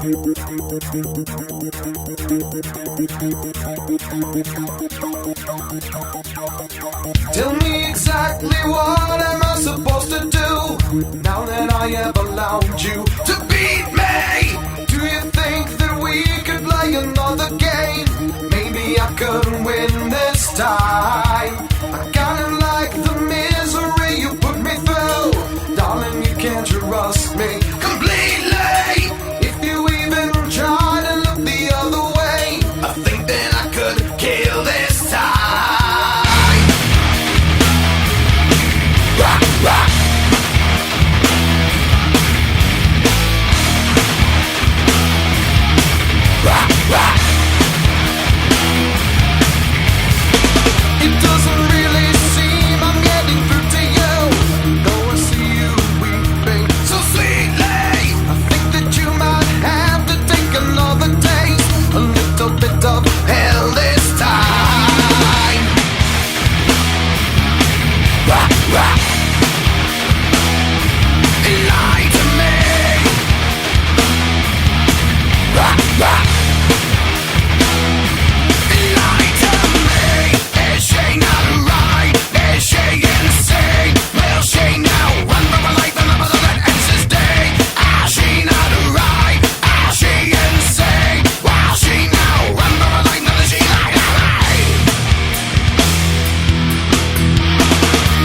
Tell me exactly what am I supposed to do now that I have allowed you to beat me? Do you think that we could play another game? Maybe I could win this time. I kinda like the misery you put me through. Darling, you can't trust me completely. If you even try to look the other way, I think that I could kill this time. Rock, rock. Rock, rock. It doesn't really seem I'm getting through to you, though I see you weeping so sweetly. I think that you might have to take another taste, a little bit of hell this time. Rock, rock. Lie to me. Rock, rock. Lie to me. Is she not right? Is she insane? Will she now run for her life and live until that ends this day? Is she not right? Is she insane? Will she now run for her life until she lied?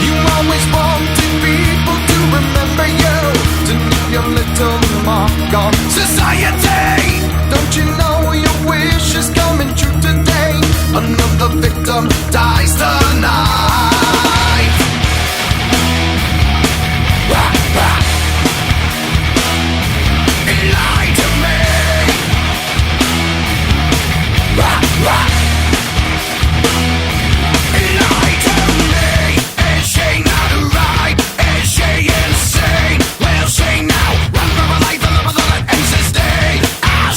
You always wanted people to remember you, to leave your little mark on society. Don't you know your wish is coming true today? Another victim dies tonight. Rock, rock. Lie to me. Rock, rock. Lie to me. Is she not right? Is she insane? Will she now run for her life and live until that ends this day? Is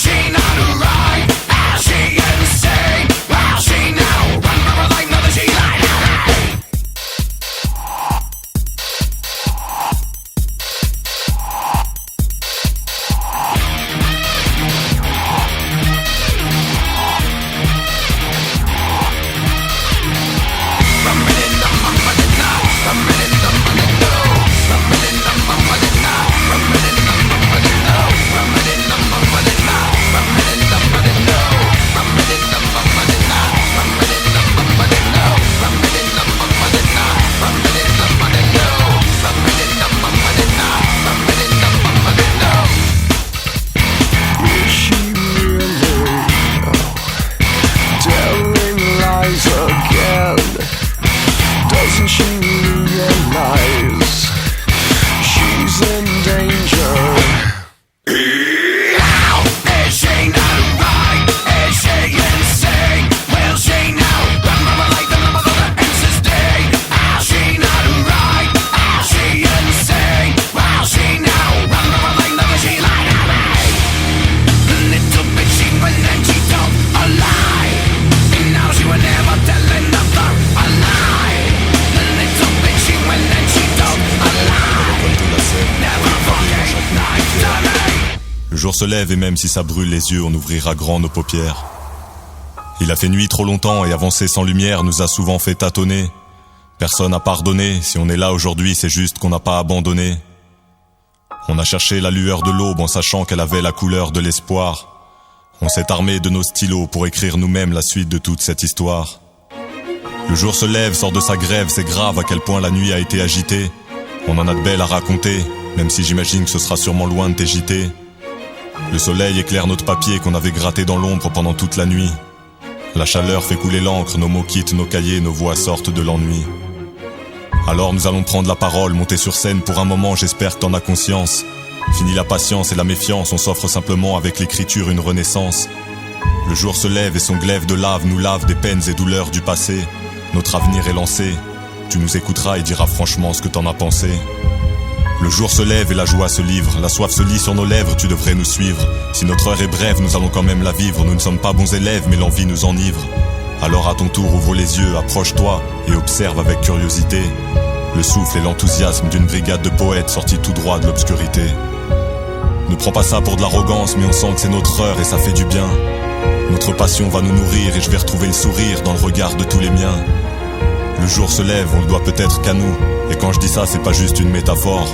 she not right? Is she insane? Will she now run for her life now that she lied? Doesn't she realize she's in danger? Is she not right? Is she insane? Will she now run for her life and live until that ends this day? Is she not right? Is she insane? Will she now run for her life now that she lied to me? Little bit she went and she told a lie, and now she will never tell another a lie. Little bit she went and she told a lie. Never forget night to me. Le jour se lève et même si ça brûle les yeux, on ouvrira grand nos paupières. Il a fait nuit trop longtemps et avancer sans lumière nous a souvent fait tâtonner. Personne n'a pardonné, si on est là aujourd'hui c'est juste qu'on n'a pas abandonné. On a cherché la lueur de l'aube en sachant qu'elle avait la couleur de l'espoir. On s'est armé de nos stylos pour écrire nous-mêmes la suite de toute cette histoire. Le jour se lève, sort de sa grève, c'est grave à quel point la nuit a été agitée. On en a de belles à raconter, même si j'imagine que ce sera sûrement loin de tes JT. Le soleil éclaire notre papier qu'on avait gratté dans l'ombre pendant toute la nuit. La chaleur fait couler l'encre, nos mots quittent nos cahiers, nos voix sortent de l'ennui. Alors nous allons prendre la parole, monter sur scène pour un moment, j'espère que t'en as conscience. Fini la patience et la méfiance, on s'offre simplement avec l'écriture une renaissance. Le jour se lève et son glaive de lave nous lave des peines et douleurs du passé. Notre avenir est lancé, tu nous écouteras et diras franchement ce que t'en as pensé. Le jour se lève et la joie se livre, la soif se lit sur nos lèvres, tu devrais nous suivre. Si notre heure est brève, nous allons quand même la vivre, nous ne sommes pas bons élèves mais l'envie nous enivre. Alors à ton tour ouvre les yeux, approche-toi et observe avec curiosité le souffle et l'enthousiasme d'une brigade de poètes sortis tout droit de l'obscurité. Ne prends pas ça pour de l'arrogance, mais on sent que c'est notre heure et ça fait du bien. Notre passion va nous nourrir et je vais retrouver le sourire dans le regard de tous les miens. Le jour se lève, on le doit peut-être qu'à nous. Et quand je dis ça, c'est pas juste une métaphore.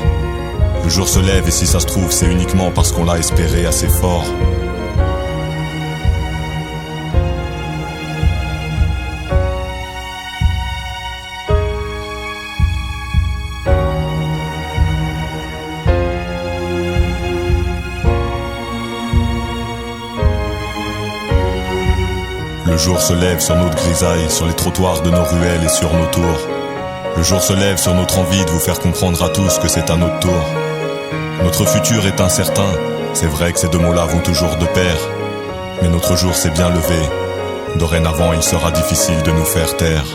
Le jour se lève et si ça se trouve, c'est uniquement parce qu'on l'a espéré assez fort. Le jour se lève sur notre grisaille, sur les trottoirs de nos ruelles et sur nos tours. Le jour se lève sur notre envie de vous faire comprendre à tous que c'est à notre tour. Notre futur est incertain, c'est vrai que ces deux mots-là vont toujours de pair. Mais notre jour s'est bien levé, dorénavant il sera difficile de nous faire taire.